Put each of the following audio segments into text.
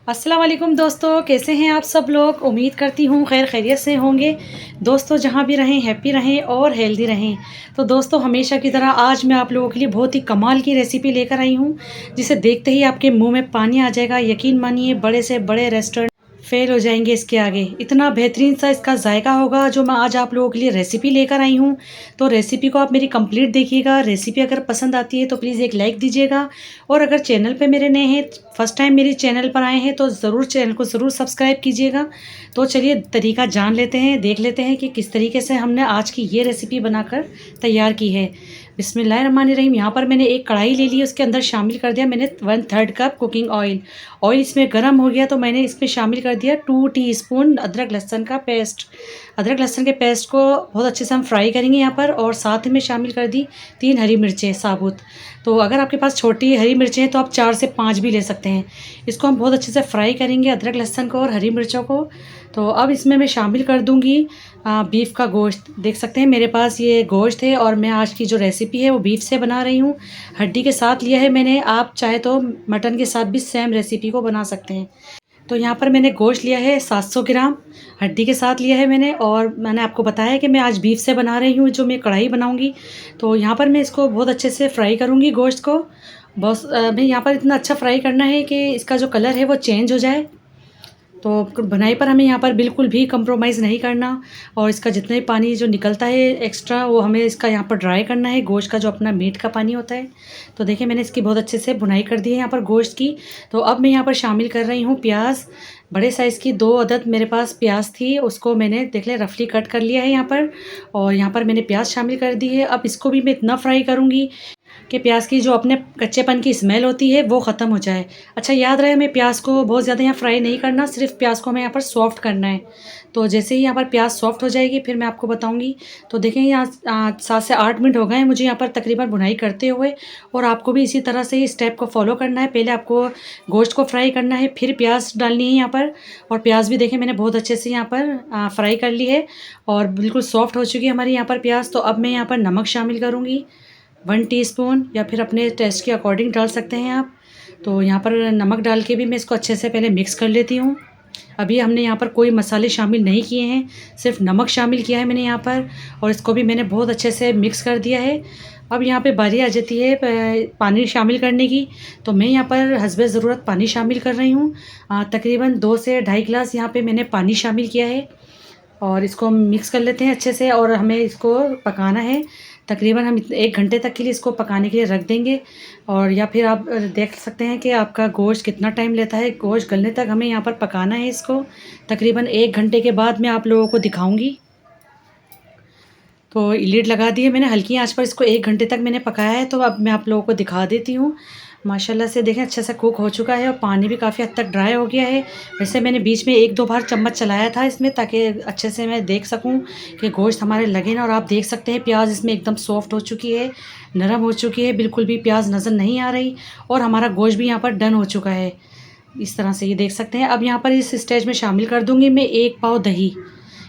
अस्सलाम वालेकुम दोस्तों, कैसे हैं आप सब लोग। उम्मीद करती हूँ खैर खैरियत से होंगे। दोस्तों जहाँ भी रहें हैप्पी रहें और हेल्दी रहें। तो दोस्तों हमेशा की तरह आज मैं आप लोगों के लिए बहुत ही कमाल की रेसिपी लेकर आई हूँ, जिसे देखते ही आपके मुंह में पानी आ जाएगा। यकीन मानिए बड़े से बड़े रेस्टोरेंट फेल हो जाएंगे इसके आगे। इतना बेहतरीन सा इसका जायका होगा जो मैं आज आप लोगों के लिए रेसिपी लेकर आई हूँ। तो रेसिपी को आप मेरी कंप्लीट देखिएगा। रेसिपी अगर पसंद आती है तो प्लीज़ एक लाइक दीजिएगा, और अगर चैनल पे मेरे नए हैं, फर्स्ट टाइम मेरी चैनल पर आए हैं, तो ज़रूर चैनल को ज़रूर सब्सक्राइब कीजिएगा। तो चलिए तरीका जान लेते हैं, देख लेते हैं कि किस तरीके से हमने आज की ये रेसिपी बनाकर तैयार की है। बिस्मिल्लाहिर्रहमानिर्रहीम। यहाँ पर मैंने एक कढ़ाई ले ली, उसके अंदर शामिल कर दिया मैंने 1/3 कप कुकिंग ऑयल। ऑयल इसमें गर्म हो गया तो मैंने इसमें शामिल कर दिया 2 टीस्पून अदरक लहसुन का पेस्ट। अदरक लहसुन के पेस्ट को बहुत अच्छे से हम फ्राई करेंगे यहाँ पर, और साथ में शामिल कर दी 3 हरी मिर्चें साबुत। तो अगर आपके पास छोटी हरी मिर्चें हैं तो आप 4 से 5 भी ले सकते हैं। इसको हम बहुत अच्छे से फ्राई करेंगे, अदरक लहसुन को और हरी मिर्चों को। तो अब इसमें मैं शामिल कर दूँगी बीफ का गोश्त। देख सकते हैं मेरे पास ये गोश्त है, और मैं आज की जो रेसिपी है वो बीफ से बना रही हूँ। हड्डी के साथ लिया है मैंने, आप चाहे तो मटन के साथ भी सेम रेसिपी को बना सकते हैं। तो यहाँ पर मैंने गोश्त लिया है 700 ग्राम, हड्डी के साथ लिया है मैंने, और मैंने आपको बताया कि मैं आज बीफ से बना रही हूँ जो मैं कढ़ाई बनाऊँगी। तो यहाँ पर मैं इसको बहुत अच्छे से फ्राई करूँगी गोश्त को। बस मैं यहाँ पर इतना अच्छा फ्राई करना है कि इसका जो कलर है वो चेंज हो जाए। तो बुनाई पर हमें यहाँ पर बिल्कुल भी कंप्रोमाइज़ नहीं करना, और इसका जितना भी पानी जो निकलता है एक्स्ट्रा वो हमें इसका यहाँ पर ड्राई करना है, गोश्त का जो अपना मीट का पानी होता है। तो देखिए मैंने इसकी बहुत अच्छे से बुनाई कर दी है यहाँ पर गोश्त की। तो अब मैं यहाँ पर शामिल कर रही हूँ प्याज। बड़े साइज़ की 2 अदद मेरे पास प्याज थी, उसको मैंने देख लिया रफली कट कर लिया है यहाँ पर, और यहाँ पर मैंने प्याज शामिल कर दी है। अब इसको भी मैं इतना फ्राई करूँगी कि प्याज की जो अपने कच्चेपन की स्मेल होती है वो ख़त्म हो जाए। अच्छा याद रहे हमें प्याज को बहुत ज़्यादा यहाँ फ्राई नहीं करना, सिर्फ प्याज को हमें यहाँ पर सॉफ्ट करना है। तो जैसे ही यहाँ पर प्याज सॉफ्ट हो जाएगी फिर मैं आपको बताऊँगी। तो देखें यहाँ 7 से 8 मिनट हो गए हैं मुझे यहाँ पर तकरीबन भुनाई करते हुए, और आपको भी इसी तरह से ही स्टेप को फॉलो करना है। पहले आपको गोश्त को फ्राई करना है, फिर प्याज डालनी है यहाँ पर। और प्याज भी देखें मैंने बहुत अच्छे से यहाँ पर फ्राई कर ली है, और बिल्कुल सॉफ्ट हो चुकी है हमारी यहाँ पर प्याज। तो अब मैं यहाँ पर नमक शामिल करूँगी 1 टीस्पून, या फिर अपने टेस्ट के अकॉर्डिंग डाल सकते हैं आप। तो यहाँ पर नमक डाल के भी मैं इसको अच्छे से पहले मिक्स कर लेती हूँ। अभी हमने यहाँ पर कोई मसाले शामिल नहीं किए हैं, सिर्फ नमक शामिल किया है मैंने यहाँ पर, और इसको भी मैंने बहुत अच्छे से मिक्स कर दिया है। अब यहाँ पे बारी आ जाती है पानी शामिल करने की। तो मैं यहाँ पर हस्बे ज़रूरत पानी शामिल कर रही हूँ। तकरीबन 2 से ढाई गिलास यहाँ पे मैंने पानी शामिल किया है, और इसको हम मिक्स कर लेते हैं अच्छे से, और हमें इसको पकाना है। तकरीबन हम 1 घंटे तक के लिए इसको पकाने के लिए रख देंगे। और या फिर आप देख सकते हैं कि आपका गोश्त कितना टाइम लेता है, गोश्त गलने तक हमें यहाँ पर पकाना है इसको। तकरीबन 1 घंटे के बाद मैं आप लोगों को दिखाऊंगी। तो लीड लगा दी है मैंने, हल्की आंच पर इसको 1 घंटे तक मैंने पकाया है। तो अब मैं आप लोगों को दिखा देती हूँ। माशाल्लाह से देखें अच्छे से कुक हो चुका है, और पानी भी काफ़ी हद तक ड्राई हो गया है। वैसे मैंने बीच में 1-2 बार चम्मच चलाया था इसमें, ताकि अच्छे से मैं देख सकूं कि गोश्त हमारे लगे ना। और आप देख सकते हैं प्याज इसमें एकदम सॉफ्ट हो चुकी है, नरम हो चुकी है, बिल्कुल भी प्याज नज़र नहीं आ रही, और हमारा गोश्त भी यहाँ पर डन हो चुका है। इस तरह से ये देख सकते हैं। अब यहाँ पर इस स्टेज में शामिल कर दूँगी मैं 1 पाव दही।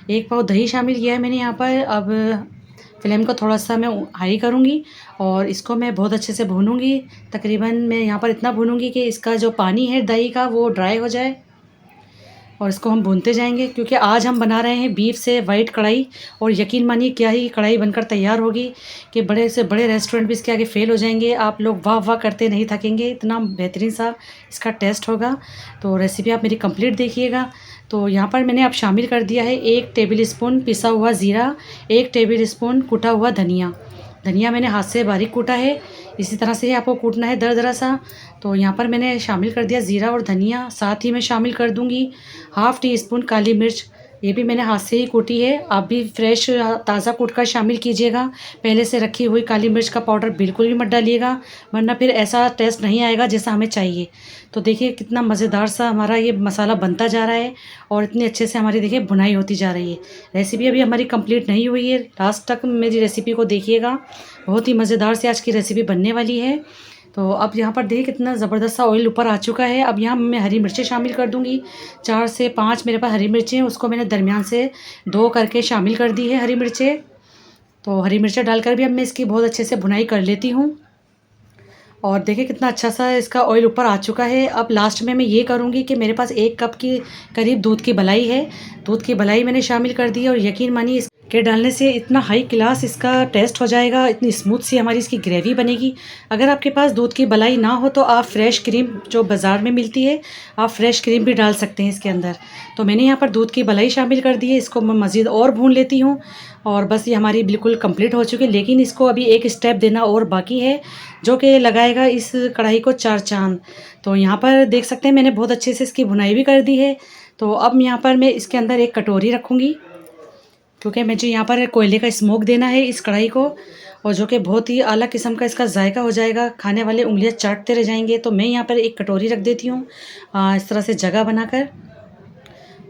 1 पाव दही शामिल किया है मैंने यहाँ पर। अब फ्लेम को थोड़ा सा मैं हाई करूँगी, और इसको मैं बहुत अच्छे से भूनूँगी। तकरीबन मैं यहाँ पर इतना भूनूँगी कि इसका जो पानी है दही का वो ड्राई हो जाए, और इसको हम भूनते जाएंगे। क्योंकि आज हम बना रहे हैं बीफ से वाइट कढ़ाई, और यकीन मानिए क्या ही कढ़ाई बनकर तैयार होगी कि बड़े से बड़े रेस्टोरेंट भी इसके आगे फ़ेल हो जाएंगे। आप लोग वाह वाह करते नहीं थकेंगे, इतना बेहतरीन सा इसका टेस्ट होगा। तो रेसिपी आप मेरी कंप्लीट देखिएगा। तो यहाँ पर मैंने अब शामिल कर दिया है 1 टेबल स्पून पिसा हुआ ज़ीरा, 1 टेबल स्पून कुटा हुआ धनिया। धनिया मैंने हाथ से बारीक कूटा है, इसी तरह से ही आपको कूटना है दरदरा सा। तो यहाँ पर मैंने शामिल कर दिया ज़ीरा और धनिया। साथ ही मैं शामिल कर दूँगी ½ टी स्पून काली मिर्च, ये भी मैंने हाथ से ही कूटी है। आप भी फ्रेश ताज़ा कूट कर शामिल कीजिएगा। पहले से रखी हुई काली मिर्च का पाउडर बिल्कुल भी मत डालिएगा, वरना फिर ऐसा टेस्ट नहीं आएगा जैसा हमें चाहिए। तो देखिए कितना मज़ेदार सा हमारा ये मसाला बनता जा रहा है, और इतने अच्छे से हमारी देखिए भुनाई होती जा रही है। रेसिपी अभी हमारी कंप्लीट नहीं हुई है, लास्ट तक मेरी रेसिपी को देखिएगा। बहुत ही मज़ेदार से आज की रेसिपी बनने वाली है। तो अब यहाँ पर देखिए कितना ज़बरदस्त सा ऑयल ऊपर आ चुका है। अब यहाँ मैं हरी मिर्चें शामिल कर दूँगी। 4 से 5 मेरे पास हरी मिर्चें हैं, उसको मैंने दरमियान से 2 करके शामिल कर दी है हरी मिर्चें। तो हरी मिर्चें डालकर भी अब मैं इसकी बहुत अच्छे से भुनाई कर लेती हूँ। और देखिए कितना अच्छा सा इसका ऑयल ऊपर आ चुका है। अब लास्ट में मैं ये करूँगी कि मेरे पास 1 कप की करीब दूध की मलाई है। दूध की मलाई मैंने शामिल कर दी है और यकीन मानिए इसके डालने से इतना हाई क्लास इसका टेस्ट हो जाएगा, इतनी स्मूथ सी हमारी इसकी ग्रेवी बनेगी। अगर आपके पास दूध की मलाई ना हो तो आप फ्रेश क्रीम जो बाज़ार में मिलती है, आप फ्रेश क्रीम भी डाल सकते हैं इसके अंदर। तो मैंने यहाँ पर दूध की मलाई शामिल कर दी है, इसको मैं मज़ीद और भून लेती हूँ। और बस ये हमारी बिल्कुल कंप्लीट हो चुकी है, लेकिन इसको अभी एक स्टेप देना और बाकी है, जो कि लगाएगा इस कढ़ाई को 4 चाँद। तो यहाँ पर देख सकते हैं मैंने बहुत अच्छे से इसकी भुनाई भी कर दी है। तो अब यहाँ पर मैं इसके अंदर एक कटोरी रखूँगी, क्योंकि मुझे यहाँ पर कोयले का स्मोक देना है इस कढ़ाई को, और जो कि बहुत ही अलग किस्म का इसका जायका हो जाएगा, खाने वाले उँगलियाँ चाटते रह जाएंगे। तो मैं यहाँ पर एक कटोरी रख देती हूँ इस तरह से जगह बनाकर,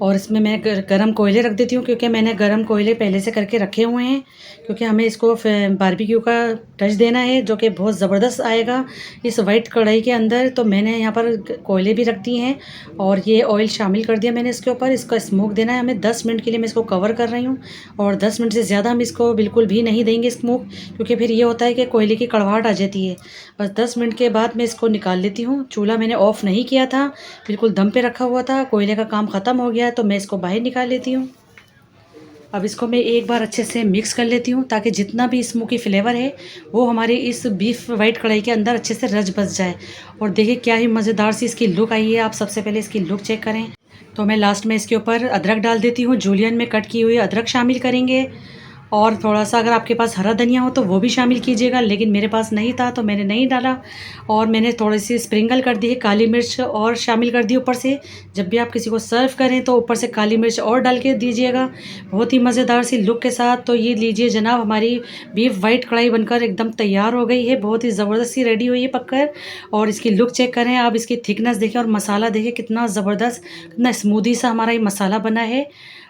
और इसमें मैं गरम कोयले रख देती हूँ, क्योंकि मैंने गरम कोयले पहले से करके रखे हुए हैं, क्योंकि हमें इसको बारबेक्यू का टच देना है जो कि बहुत ज़बरदस्त आएगा इस वाइट कढ़ाई के अंदर। तो मैंने यहाँ पर कोयले भी रख दिए हैं और ये ऑयल शामिल कर दिया मैंने इसके ऊपर। इसका स्मोक देना है हमें 10 मिनट के लिए, मैं इसको कवर कर रही हूँ, और 10 मिनट से ज़्यादा हम इसको बिल्कुल भी नहीं देंगे स्मोक, क्योंकि फिर ये होता है कि कोयले की कड़वाहट आ जाती है। बस 10 मिनट के बाद मैं इसको निकाल लेती हूँ। चूल्हा मैंने ऑफ़ नहीं किया था, बिल्कुल दम पे रखा हुआ था, कोयले का काम ख़त्म हो गया, तो मैं इसको बाहर निकाल लेती हूँ। अब इसको मैं एक बार अच्छे से मिक्स कर लेती हूँ, ताकि जितना भी स्मोकी फ्लेवर है वो हमारे इस बीफ वाइट कढ़ाई के अंदर अच्छे से रच बस जाए। और देखिए क्या ही मज़ेदार सी इसकी लुक आई है। आप सबसे पहले इसकी लुक चेक करें। तो मैं लास्ट में इसके ऊपर अदरक डाल देती हूँ, जूलियन में कट की हुई अदरक शामिल करेंगे, और थोड़ा-सा अगर आपके पास हरा धनिया हो तो वो भी शामिल कीजिएगा, लेकिन मेरे पास नहीं था तो मैंने नहीं डाला। और मैंने थोड़ी-सी स्प्रिंकल कर दी है काली मिर्च और शामिल कर दी ऊपर से। जब भी आप किसी को सर्व करें तो ऊपर से काली मिर्च और डाल के दीजिएगा, बहुत ही मज़ेदार सी लुक के साथ। तो ये लीजिए जनाब, हमारी बीफ वाइट कढ़ाई बनकर एकदम तैयार हो गई है, बहुत ही ज़बरदस्त सी रेडी हुई है पककर। और इसकी लुक चेक करें आप, इसकी थिकनेस देखें और मसाला देखें कितना ज़बरदस्त, कितना स्मूदी सा हमारा ये मसाला बना है।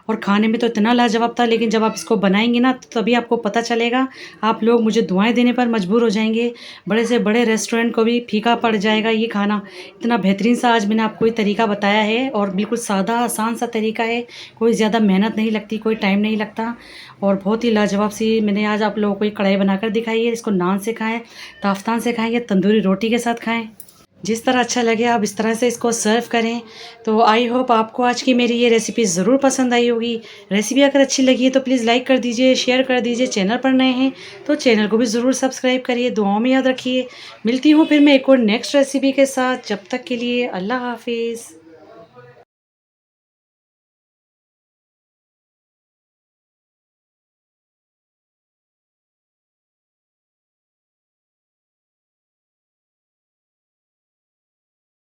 और खाने में तो इतना लाजवाब था, लेकिन जब आप इसको बनाएंगे ना तो तभी आपको पता चलेगा। आप लोग मुझे दुआएं देने पर मजबूर हो जाएंगे, बड़े से बड़े रेस्टोरेंट को भी फीका पड़ जाएगा ये खाना। इतना बेहतरीन सा आज मैंने आपको ये तरीका बताया है, और बिल्कुल सादा आसान सा तरीका है, कोई ज़्यादा मेहनत नहीं लगती, कोई टाइम नहीं लगता, और बहुत ही लाजवाब सी मैंने आज आप लोगों को ये कढ़ाई बनाकर दिखाई है। इसको नान से खाएँ, ताफ्तान से खाएँ या तंदूरी रोटी के साथ खाएँ, जिस तरह अच्छा लगे आप इस तरह से इसको सर्व करें। तो आई होप आपको आज की मेरी ये रेसिपी ज़रूर पसंद आई होगी। रेसिपी अगर अच्छी लगी है तो प्लीज़ लाइक कर दीजिए, शेयर कर दीजिए। चैनल पर नए हैं तो चैनल को भी ज़रूर सब्सक्राइब करिए। दुआओं में याद रखिए। मिलती हूँ फिर मैं एक और नेक्स्ट रेसिपी के साथ। जब तक के लिए अल्लाह हाफिज़।